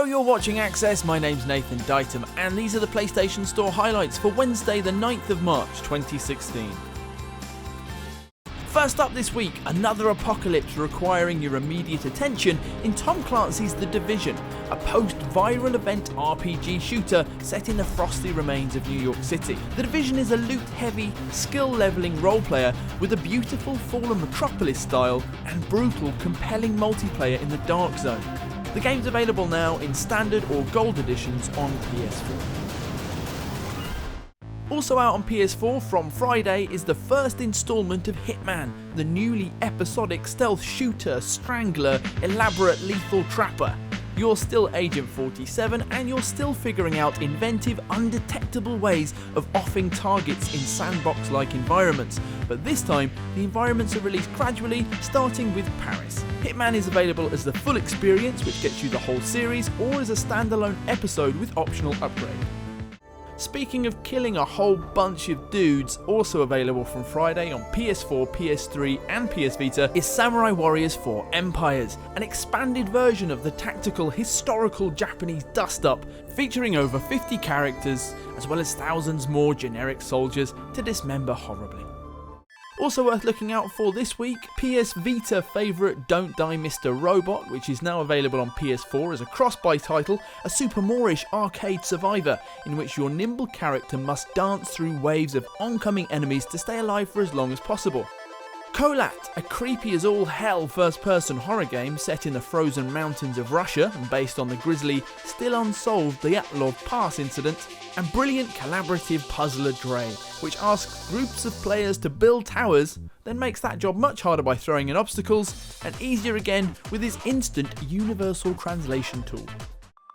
Hello, you're watching Access, my name's Nathan Dighton, and these are the PlayStation Store highlights for Wednesday the 9th of March 2016. First up this week, another apocalypse requiring your immediate attention in Tom Clancy's The Division, a post-viral event RPG shooter set in the frosty remains of New York City. The Division is a loot-heavy, skill-leveling role-player with a beautiful Fallen Metropolis style and brutal, compelling multiplayer in the Dark Zone. The game's available now in Standard or Gold editions on PS4. Also out on PS4 from Friday is the first installment of Hitman, the newly episodic stealth shooter, strangler, elaborate lethal trapper. You're still Agent 47 and you're still figuring out inventive, undetectable ways of offing targets in sandbox-like environments, but this time the environments are released gradually, starting with Paris. Hitman is available as the full experience, which gets you the whole series, or as a standalone episode with optional upgrade. Speaking of killing a whole bunch of dudes, also available from Friday on PS4, PS3 and PS Vita is Samurai Warriors 4 Empires, an expanded version of the tactical historical Japanese dust-up featuring over 50 characters as well as thousands more generic soldiers to dismember horribly. Also worth looking out for this week, PS Vita favourite Don't Die Mr. Robot, which is now available on PS4 as a cross-buy title, a Super Moorish arcade survivor in which your nimble character must dance through waves of oncoming enemies to stay alive for as long as possible. Kholat, a creepy as all hell first-person horror game set in the frozen mountains of Russia and based on the grisly, still unsolved Dyatlov Pass incident, and brilliant collaborative puzzler Dreii, which asks groups of players to build towers, then makes that job much harder by throwing in obstacles, and easier again with its instant universal translation tool.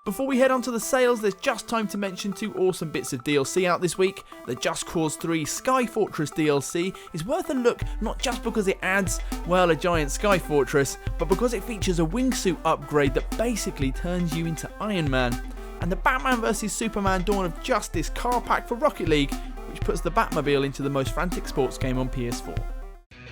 Before we head on to the sales, there's just time to mention two awesome bits of DLC out this week. The Just Cause 3 Sky Fortress DLC is worth a look not just because it adds, well, a giant Sky Fortress, but because it features a wingsuit upgrade that basically turns you into Iron Man. And the Batman vs Superman Dawn of Justice car pack for Rocket League, which puts the Batmobile into the most frantic sports game on PS4.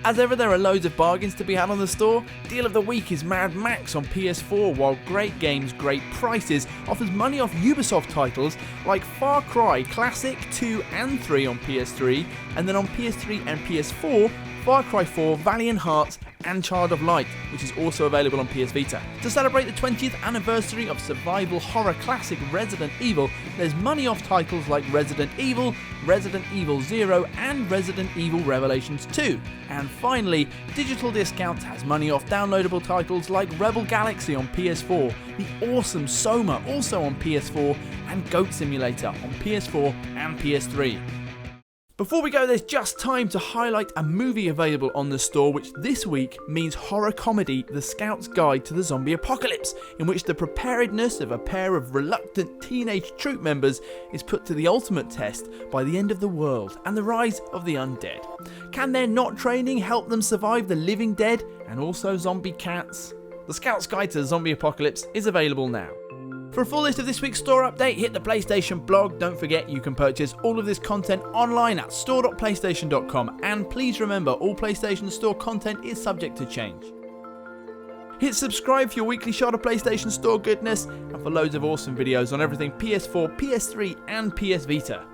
As ever, there are loads of bargains to be had on the store. Deal of the week is Mad Max on PS4, while Great Games, Great Prices offers money off Ubisoft titles like Far Cry Classic 2 and 3 on PS3, and then on PS3 and PS4, Far Cry 4, Valiant Hearts and Child of Light, which is also available on PS Vita. To celebrate the 20th anniversary of survival horror classic Resident Evil, there's money off titles like Resident Evil 0 and Resident Evil Revelations 2. And finally, Digital Discount has money off downloadable titles like Rebel Galaxy on PS4, the awesome Soma also on PS4, and Goat Simulator on PS4 and PS3. Before we go, there's just time to highlight a movie available on the store, which this week means horror comedy The Scout's Guide to the Zombie Apocalypse, in which the preparedness of a pair of reluctant teenage troop members is put to the ultimate test by the end of the world and the rise of the undead. Can their not training help them survive the living dead and also zombie cats? The Scout's Guide to the Zombie Apocalypse is available now. For a full list of this week's store update, hit the PlayStation blog. Don't forget you can purchase all of this content online at store.playstation.com, and please remember all PlayStation Store content is subject to change. Hit subscribe for your weekly shot of PlayStation Store goodness and for loads of awesome videos on everything PS4, PS3 and PS Vita.